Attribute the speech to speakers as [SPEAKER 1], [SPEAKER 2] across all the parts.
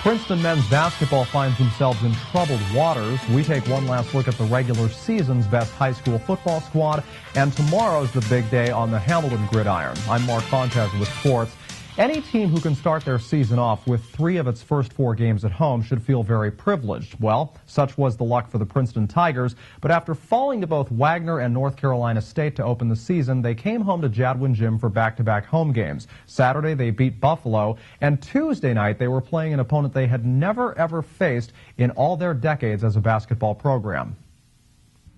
[SPEAKER 1] Princeton men's basketball finds themselves in troubled waters. We take one last look at the regular season's best high school football squad, and tomorrow's the big day on the Hamilton gridiron. I'm Mark Fontes with sports. Any team who can start their season off with 3 of its first 4 games at home should feel very privileged. Well, such was the luck for the Princeton Tigers, but after falling to both Wagner and North Carolina State to open the season, they came home to Jadwin Gym for back-to-back home games. Saturday, they beat Buffalo, and Tuesday night, they were playing an opponent they had never, ever faced in all their decades as a basketball program.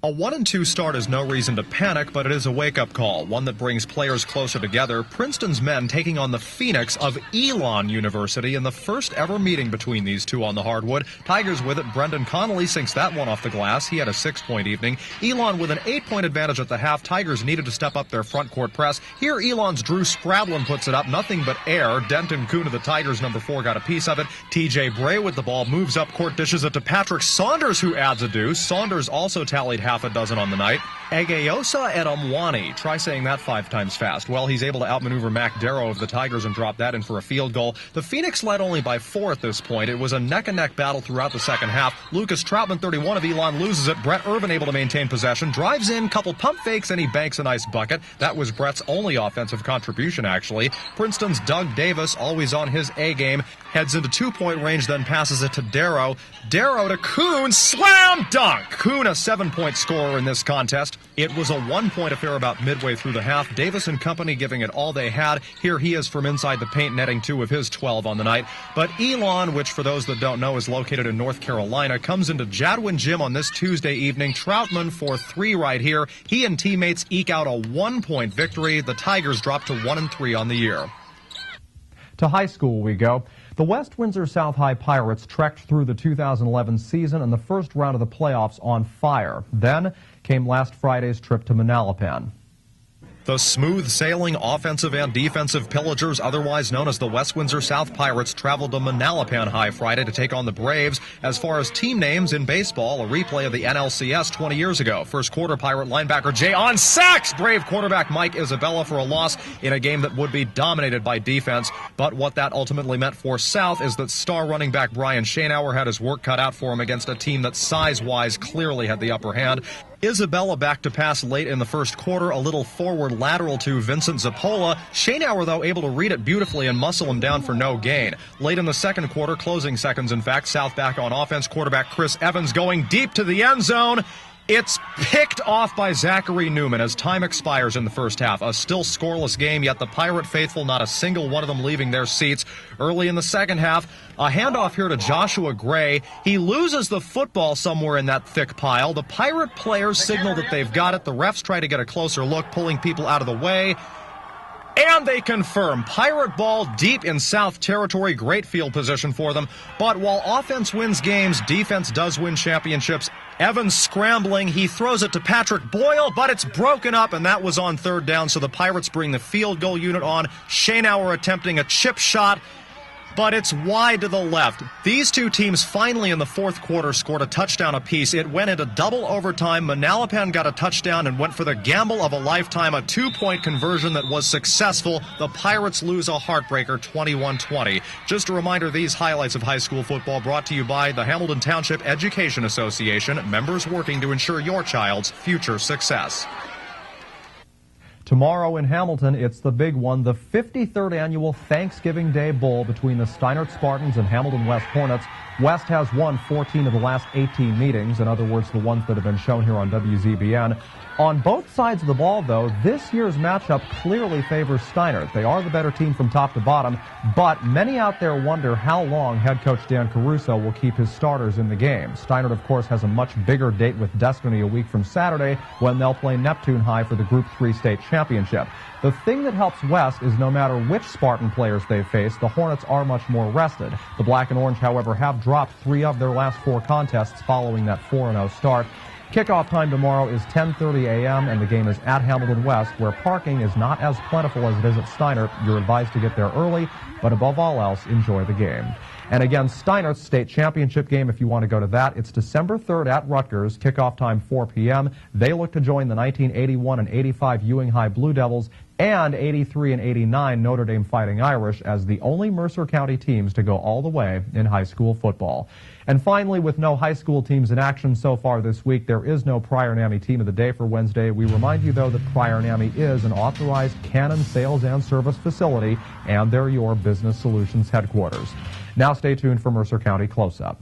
[SPEAKER 2] A 1-2 start is no reason to panic, but it is a wake-up call, one that brings players closer together. Princeton's men taking on the Phoenix of Elon University in the first ever meeting between these two on the hardwood. Tigers with it. Brendan Connolly sinks that one off the glass. He had a 6-point evening. Elon with an 8-point advantage at the half. Tigers needed to step up their front court press. Here Elon's Drew Spradlin puts it up. Nothing but air. Denton Kuhn of the Tigers, number 4, got a piece of it. TJ Bray with the ball moves up court, dishes it to Patrick Saunders, who adds a deuce. Saunders also tallied half a dozen on the night. Egeosa Edamwani. Try saying that 5 times fast. Well, he's able to outmaneuver Mac Darrow of the Tigers and drop that in for a field goal. The Phoenix led only by 4 at this point. It was a neck-and-neck battle throughout the second half. Lucas Troutman, 31 of Elon, loses it. Brett Irvin able to maintain possession. Drives in, couple pump fakes, and he banks a nice bucket. That was Brett's only offensive contribution, actually. Princeton's Doug Davis, always on his A-game, heads into 2-point range, then passes it to Darrow. Darrow to Kuhn, slam dunk! Kuhn, a 7-point scorer in this contest. It was a 1-point affair about midway through the half. Davis and company giving it all they had. Here he is from inside the paint, netting 2 of his 12 on the night. But Elon, which for those that don't know is located in North Carolina, comes into Jadwin Gym on this Tuesday evening. Troutman for 3 right here. He and teammates eke out a 1-point victory. The Tigers drop to 1-3 on the year.
[SPEAKER 1] To high school we go. The West Windsor South High Pirates trekked through the 2011 season and the first round of the playoffs on fire. Then came last Friday's trip to Manalapan.
[SPEAKER 2] The smooth-sailing offensive and defensive pillagers, otherwise known as the West Windsor South Pirates, traveled to Manalapan High Friday to take on the Braves. As far as team names in baseball, a replay of the NLCS 20 years ago. First quarter, Pirate linebacker Jay on sacks Brave quarterback Mike Isabella for a loss in a game that would be dominated by defense. But what that ultimately meant for South is that star running back Brian Schoenauer had his work cut out for him against a team that size-wise clearly had the upper hand. Isabella back to pass late in the first quarter, a little forward lateral to Vincent Zappola. Schoenauer, though, able to read it beautifully and muscle him down for no gain. Late in the second quarter, closing seconds, in fact, South back on offense. Quarterback Chris Evans going deep to the end zone. It's picked off by Zachary Newman as time expires in the first half. A still scoreless game, yet the Pirate faithful, not a single one of them leaving their seats. Early in the second half, a handoff here to Joshua Gray. He loses the football somewhere in that thick pile. The Pirate players signal that they've got it. The refs try to get a closer look, pulling people out of the way. And they confirm Pirate ball deep in South territory. Great field position for them. But while offense wins games, defense does win championships. Evans scrambling. He throws it to Patrick Boyle, but it's broken up, and that was on third down. So the Pirates bring the field goal unit on. Schoenauer attempting a chip shot, but it's wide to the left. These two teams finally in the fourth quarter scored a touchdown apiece. It went into double overtime. Manalapan got a touchdown and went for the gamble of a lifetime, a 2-point conversion that was successful. The Pirates lose a heartbreaker, 21-20. Just a reminder, these highlights of high school football brought to you by the Hamilton Township Education Association, members working to ensure your child's future success.
[SPEAKER 1] Tomorrow in Hamilton, it's the big one, the 53rd annual Thanksgiving Day Bowl between the Steinert Spartans and Hamilton West Hornets. West has won 14 of the last 18 meetings, in other words, the ones that have been shown here on WZBN. On both sides of the ball, though, this year's matchup clearly favors Steinert. They are the better team from top to bottom, but many out there wonder how long head coach Dan Caruso will keep his starters in the game. Steinert, of course, has a much bigger date with Destiny a week from Saturday when they'll play Neptune High for the Group 3 state championship. The thing that helps West is no matter which Spartan players they face, the Hornets are much more rested. The Black and Orange, however, have dropped 3 of their last 4 contests following that 4-0 start. Kickoff time tomorrow is 10:30 a.m. and the game is at Hamilton West, where parking is not as plentiful as it is at Steinert. You're advised to get there early, but above all else, enjoy the game. And again, Steinert's state championship game, if you want to go to that, it's December 3rd at Rutgers, kickoff time 4 p.m. They look to join the 1981 and 85 Ewing High Blue Devils And 83 and 89 Notre Dame Fighting Irish as the only Mercer County teams to go all the way in high school football. And finally, with no high school teams in action so far this week, there is no Pryor-NAMI team of the day for Wednesday. We remind you, though, that Pryor-NAMI is an authorized Canon sales and service facility, and they're your business solutions headquarters. Now stay tuned for Mercer County Close-Up.